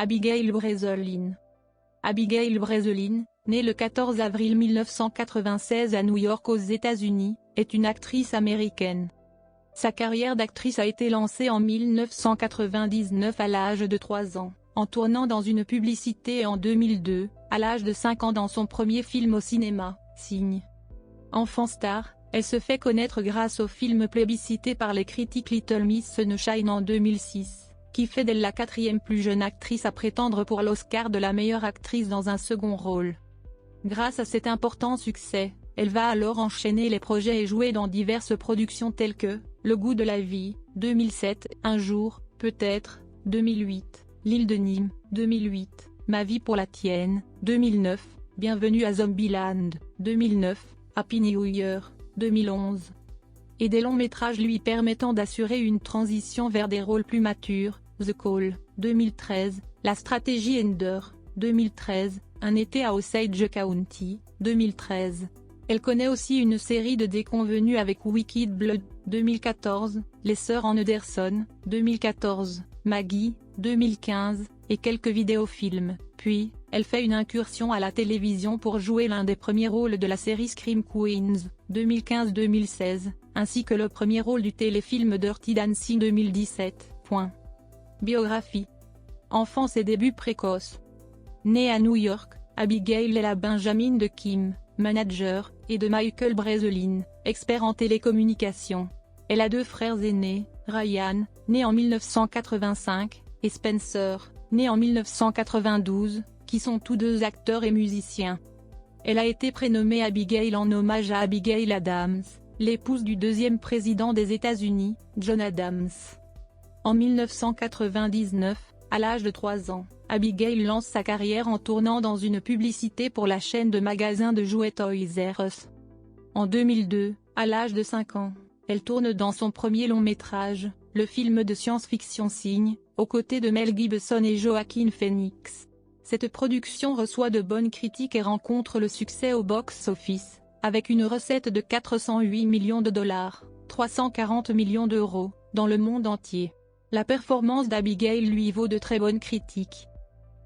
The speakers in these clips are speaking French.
Abigail Breslin. Abigail Breslin, née le 14 avril 1996 à New York aux États-Unis, est une actrice américaine. Sa carrière d'actrice a été lancée en 1999 à l'âge de 3 ans, en tournant dans une publicité et en 2002, à l'âge de 5 ans dans son premier film au cinéma, Signe. Enfant star, elle se fait connaître grâce au film plébiscité par les critiques Little Miss Sunshine en 2006. Qui fait d'elle la 4e plus jeune actrice à prétendre pour l'Oscar de la meilleure actrice dans un second rôle. Grâce à cet important succès, elle va alors enchaîner les projets et jouer dans diverses productions telles que Le goût de la vie, 2007, Un jour, peut-être, 2008, L'île de Nîmes, 2008, Ma vie pour la tienne, 2009, Bienvenue à Zombieland, 2009, Happy New Year, 2011. Et des longs métrages lui permettant d'assurer une transition vers des rôles plus matures, The Call, 2013, La stratégie Ender, 2013, Un été à Osage County, 2013. Elle connaît aussi une série de déconvenues avec Wicked Blood, 2014, Les Sœurs Anderson, 2014, Maggie, 2015, et quelques vidéofilms, puis, elle fait une incursion à la télévision pour jouer l'un des premiers rôles de la série Scream Queens, 2015-2016, ainsi que le premier rôle du téléfilm Dirty Dancing 2017. Biographie. Enfance et débuts précoces. Née à New York, Abigail est la Benjamin de Kim, manager, et de Michael Breslin, expert en télécommunications. Elle a 2 frères aînés, Ryan, né en 1985, et Spencer, né en 1992, qui sont tous 2 acteurs et musiciens. Elle a été prénommée Abigail en hommage à Abigail Adams, l'épouse du 2e président des États-Unis, John Adams. En 1999, à l'âge de 3 ans, Abigail lance sa carrière en tournant dans une publicité pour la chaîne de magasins de jouets Toys R Us. En 2002, à l'âge de 5 ans, elle tourne dans son premier long-métrage, le film de science-fiction Signe, aux côtés de Mel Gibson et Joaquin Phoenix. Cette production reçoit de bonnes critiques et rencontre le succès au box-office, avec une recette de 408 millions de dollars, 340 millions d'euros, dans le monde entier. La performance d'Abigail lui vaut de très bonnes critiques.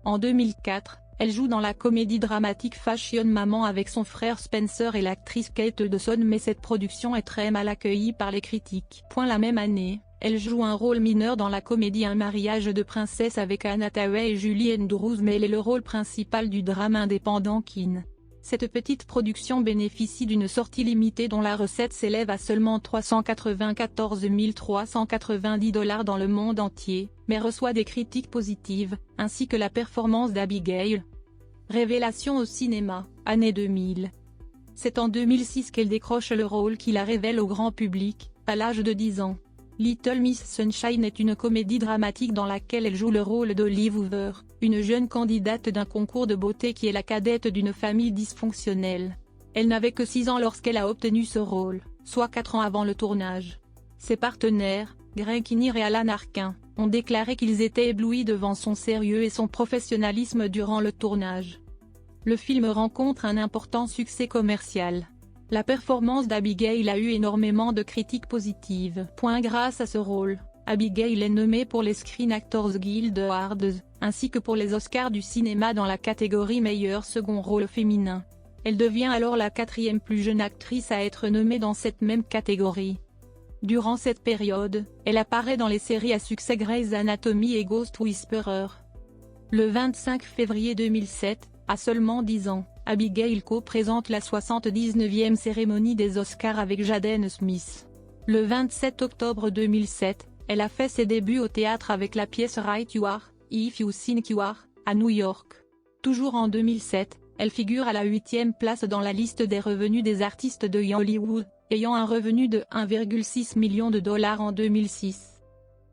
En 2004, elle joue dans la comédie dramatique Fashion Maman avec son frère Spencer et l'actrice Kate Hudson, mais cette production est très mal accueillie par les critiques. La même année, elle joue un rôle mineur dans la comédie Un mariage de princesse avec Anne Hathaway et Julie Andrews, mais elle est le rôle principal du drame indépendant Kin. Cette petite production bénéficie d'une sortie limitée dont la recette s'élève à seulement 394 390 $ dans le monde entier, mais reçoit des critiques positives, ainsi que la performance d'Abigail. Révélation au cinéma, année 2000. C'est en 2006 qu'elle décroche le rôle qui la révèle au grand public, à l'âge de 10 ans. Little Miss Sunshine est une comédie dramatique dans laquelle elle joue le rôle d'Olive Hoover, une jeune candidate d'un concours de beauté qui est la cadette d'une famille dysfonctionnelle. Elle n'avait que 6 ans lorsqu'elle a obtenu ce rôle, soit 4 ans avant le tournage. Ses partenaires, Greg Kinnear et Alan Arkin, ont déclaré qu'ils étaient éblouis devant son sérieux et son professionnalisme durant le tournage. Le film rencontre un important succès commercial. La performance d'Abigail a eu énormément de critiques positives. Grâce à ce rôle, Abigail est nommée pour les Screen Actors Guild Awards, ainsi que pour les Oscars du cinéma dans la catégorie meilleur second rôle féminin. Elle devient alors la 4e plus jeune actrice à être nommée dans cette même catégorie. Durant cette période, elle apparaît dans les séries à succès Grey's Anatomy et Ghost Whisperer. Le 25 février 2007, à seulement 10 ans, Abigail co-présente la 79e cérémonie des Oscars avec Jaden Smith. Le 27 octobre 2007, elle a fait ses débuts au théâtre avec la pièce Right You Are, If You Think You Are, à New York. Toujours en 2007, elle figure à la 8e place dans la liste des revenus des artistes de Hollywood, ayant un revenu de 1,6 million de dollars en 2006.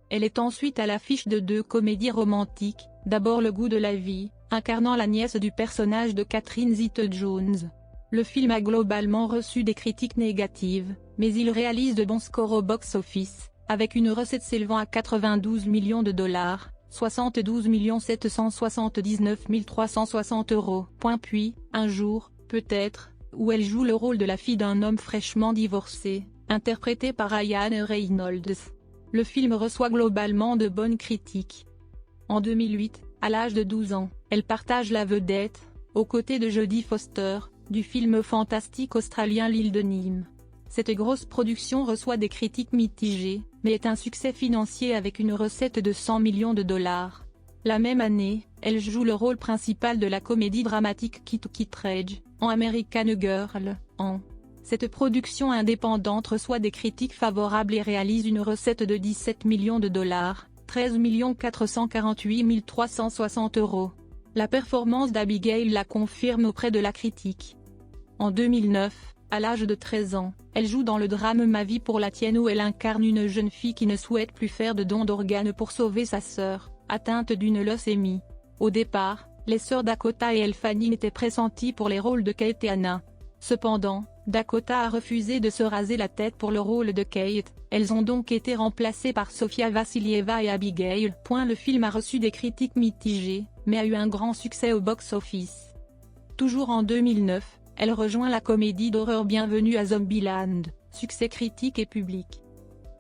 Elle est ensuite à l'affiche de 2 comédies romantiques, d'abord Le goût de la vie, incarnant la nièce du personnage de Catherine Zeta-Jones. Le film a globalement reçu des critiques négatives, mais il réalise de bons scores au box-office, avec une recette s'élevant à 92 millions de dollars, 72 779 360 €. Puis, Un jour, peut-être, où elle joue le rôle de la fille d'un homme fraîchement divorcé, interprété par Ryan Reynolds. Le film reçoit globalement de bonnes critiques. En 2008, À l'âge de 12 ans, elle partage la vedette, aux côtés de Jodie Foster, du film fantastique australien L'île de Nîmes. Cette grosse production reçoit des critiques mitigées, mais est un succès financier avec une recette de 100 millions de dollars. La même année, elle joue le rôle principal de la comédie dramatique Kit Kittredge, en American Girl, en. Cette production indépendante reçoit des critiques favorables et réalise une recette de 17 millions de dollars, 13 448 360 €. La performance d'Abigail la confirme auprès de la critique. En 2009, à l'âge de 13 ans, elle joue dans le drame Ma vie pour la tienne où elle incarne une jeune fille qui ne souhaite plus faire de don d'organes pour sauver sa sœur, atteinte d'une leucémie. Au départ, les sœurs Dakota et Elle Fanning étaient pressenties pour les rôles de Kate et Anna. Cependant, Dakota a refusé de se raser la tête pour le rôle de Kate, elles ont donc été remplacées par Sofia Vassilieva et Abigail. Le film a reçu des critiques mitigées, mais a eu un grand succès au box-office. Toujours en 2009, elle rejoint la comédie d'horreur Bienvenue à Zombieland, succès critique et public.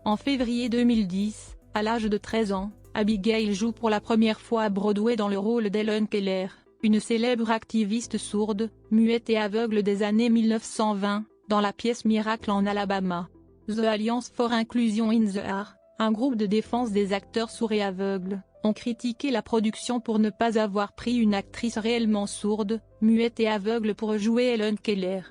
En février 2010, à l'âge de 13 ans, Abigail joue pour la première fois à Broadway dans le rôle d'Helen Keller, une célèbre activiste sourde, muette et aveugle des années 1920, dans la pièce Miracle en Alabama. The Alliance for Inclusion in the Arts, un groupe de défense des acteurs sourds et aveugles, ont critiqué la production pour ne pas avoir pris une actrice réellement sourde, muette et aveugle pour jouer Helen Keller.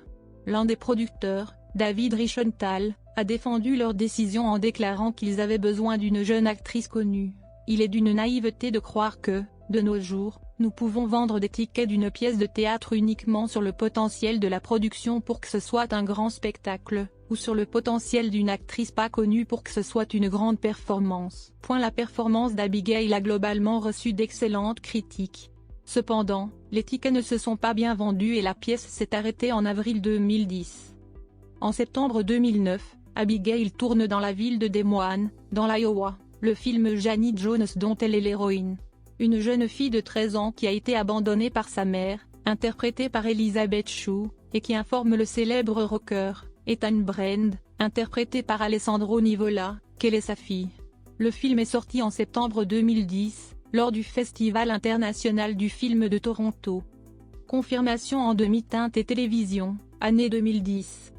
L'un des producteurs, David Reichenthal, a défendu leur décision en déclarant qu'ils avaient besoin d'une jeune actrice connue. Il est d'une naïveté de croire que, de nos jours, nous pouvons vendre des tickets d'une pièce de théâtre uniquement sur le potentiel de la production pour que ce soit un grand spectacle, ou sur le potentiel d'une actrice pas connue pour que ce soit une grande performance. La performance d'Abigail a globalement reçu d'excellentes critiques. Cependant, les tickets ne se sont pas bien vendus et la pièce s'est arrêtée en avril 2010. En septembre 2009, Abigail tourne dans la ville de Des Moines, dans l'Iowa, le film Janie Jones dont elle est l'héroïne. Une jeune fille de 13 ans qui a été abandonnée par sa mère, interprétée par Elizabeth Shue, et qui informe le célèbre rocker, Ethan Brand, interprété par Alessandro Nivola, qu'elle est sa fille. Le film est sorti en septembre 2010, lors du Festival international du film de Toronto. Confirmation en demi-teinte et télévision, année 2010.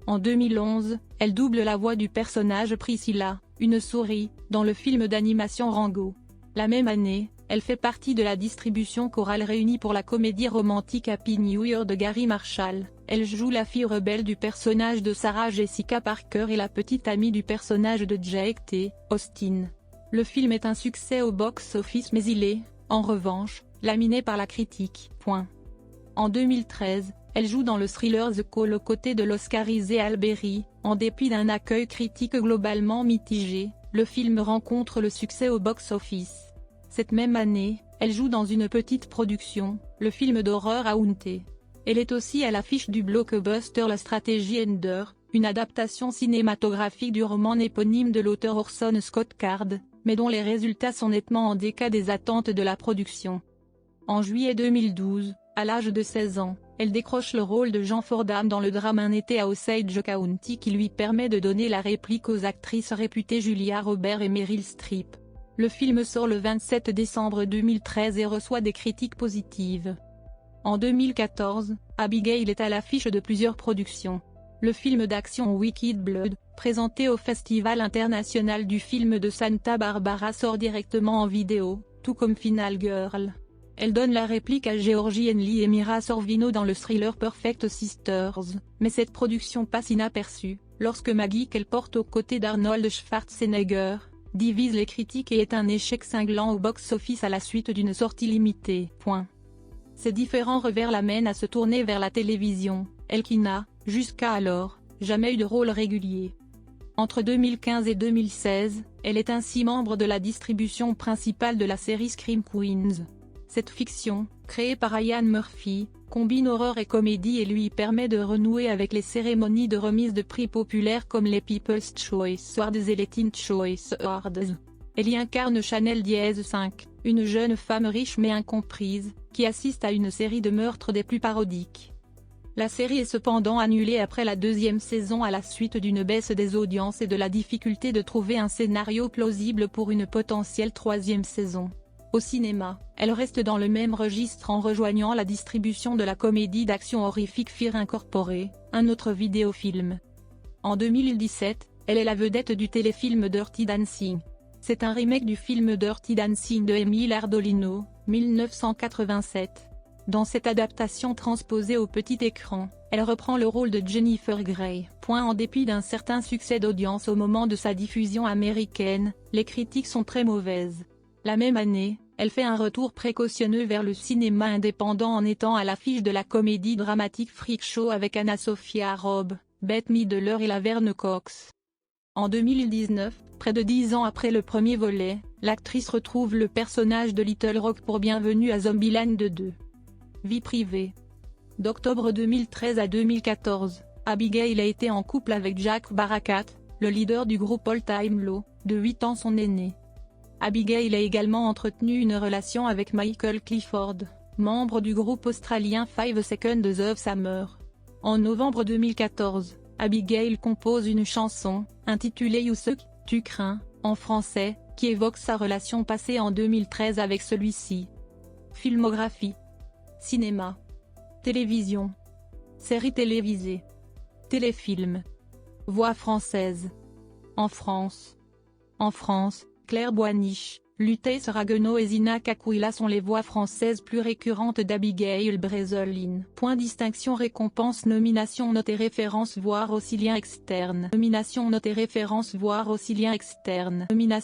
En 2011, elle double la voix du personnage Priscilla, une souris, dans le film d'animation Rango. La même année, elle fait partie de la distribution chorale réunie pour la comédie romantique Happy New Year de Gary Marshall. Elle joue la fille rebelle du personnage de Sarah Jessica Parker et la petite amie du personnage de Jake T. Austin. Le film est un succès au box-office mais il est, en revanche, laminé par la critique. En 2013, elle joue dans le thriller The Call aux côtés de l'oscarisé Halle Berry. En dépit d'un accueil critique globalement mitigé, le film rencontre le succès au box-office. Cette même année, elle joue dans une petite production, le film d'horreur Haunted. Elle est aussi à l'affiche du blockbuster La Stratégie Ender, une adaptation cinématographique du roman éponyme de l'auteur Orson Scott Card, mais dont les résultats sont nettement en décalé des attentes de la production. En juillet 2012, à l'âge de 16 ans, elle décroche le rôle de Jean Fordham dans le drame Un été à Osage County qui lui permet de donner la réplique aux actrices réputées Julia Roberts et Meryl Streep. Le film sort le 27 décembre 2013 et reçoit des critiques positives. En 2014, Abigail est à l'affiche de plusieurs productions. Le film d'action Wicked Blood, présenté au Festival international du film de Santa Barbara sort directement en vidéo, tout comme Final Girl. Elle donne la réplique à Georgie Henley et Mira Sorvino dans le thriller Perfect Sisters, mais cette production passe inaperçue, lorsque Maggie qu'elle porte aux côtés d'Arnold Schwarzenegger, divise les critiques et est un échec cinglant au box-office à la suite d'une sortie limitée. Ces différents revers l'amènent à se tourner vers la télévision, elle qui n'a, jusqu'à alors, jamais eu de rôle régulier. Entre 2015 et 2016, elle est ainsi membre de la distribution principale de la série Scream Queens. Cette fiction, créée par Ryan Murphy, combine horreur et comédie et lui permet de renouer avec les cérémonies de remise de prix populaires comme les People's Choice Awards et les Teen Choice Awards. Elle y incarne Chanel Diaz 5, une jeune femme riche mais incomprise, qui assiste à une série de meurtres des plus parodiques. La série est cependant annulée après la deuxième saison à la suite d'une baisse des audiences et de la difficulté de trouver un scénario plausible pour une potentielle troisième saison. Au cinéma, elle reste dans le même registre en rejoignant la distribution de la comédie d'action horrifique Fear Incorporé, un autre vidéofilm. En 2017, elle est la vedette du téléfilm Dirty Dancing. C'est un remake du film Dirty Dancing de Emile Ardolino, 1987. Dans cette adaptation transposée au petit écran, elle reprend le rôle de Jennifer Grey. En dépit d'un certain succès d'audience au moment de sa diffusion américaine, les critiques sont très mauvaises. La même année, elle fait un retour précautionneux vers le cinéma indépendant en étant à l'affiche de la comédie dramatique Freak Show avec Anna Sophia Robb, Bette Midler et Laverne Cox. En 2019, près de 10 ans après le premier volet, l'actrice retrouve le personnage de Little Rock pour Bienvenue à Zombieland 2. Vie privée. D'octobre 2013 à 2014, Abigail a été en couple avec Jack Barakat, le leader du groupe All Time Low, de 8 ans son aîné. Abigail a également entretenu une relation avec Michael Clifford, membre du groupe australien 5 Seconds of Summer. En novembre 2014, Abigail compose une chanson, intitulée You Suck, Tu crains, en français, qui évoque sa relation passée en 2013 avec celui-ci. Filmographie. Cinéma. Télévision. Séries télévisées. Téléfilm. Voix française. En France. Claire Boiniche, Lutèce Raguenaud et Zina Cacuilla sont les voix françaises plus récurrentes d'Abigail Breslin. Distinction récompense nomination note et référence voir aussi lien externe. Nomination note et référence voir aussi lien externe.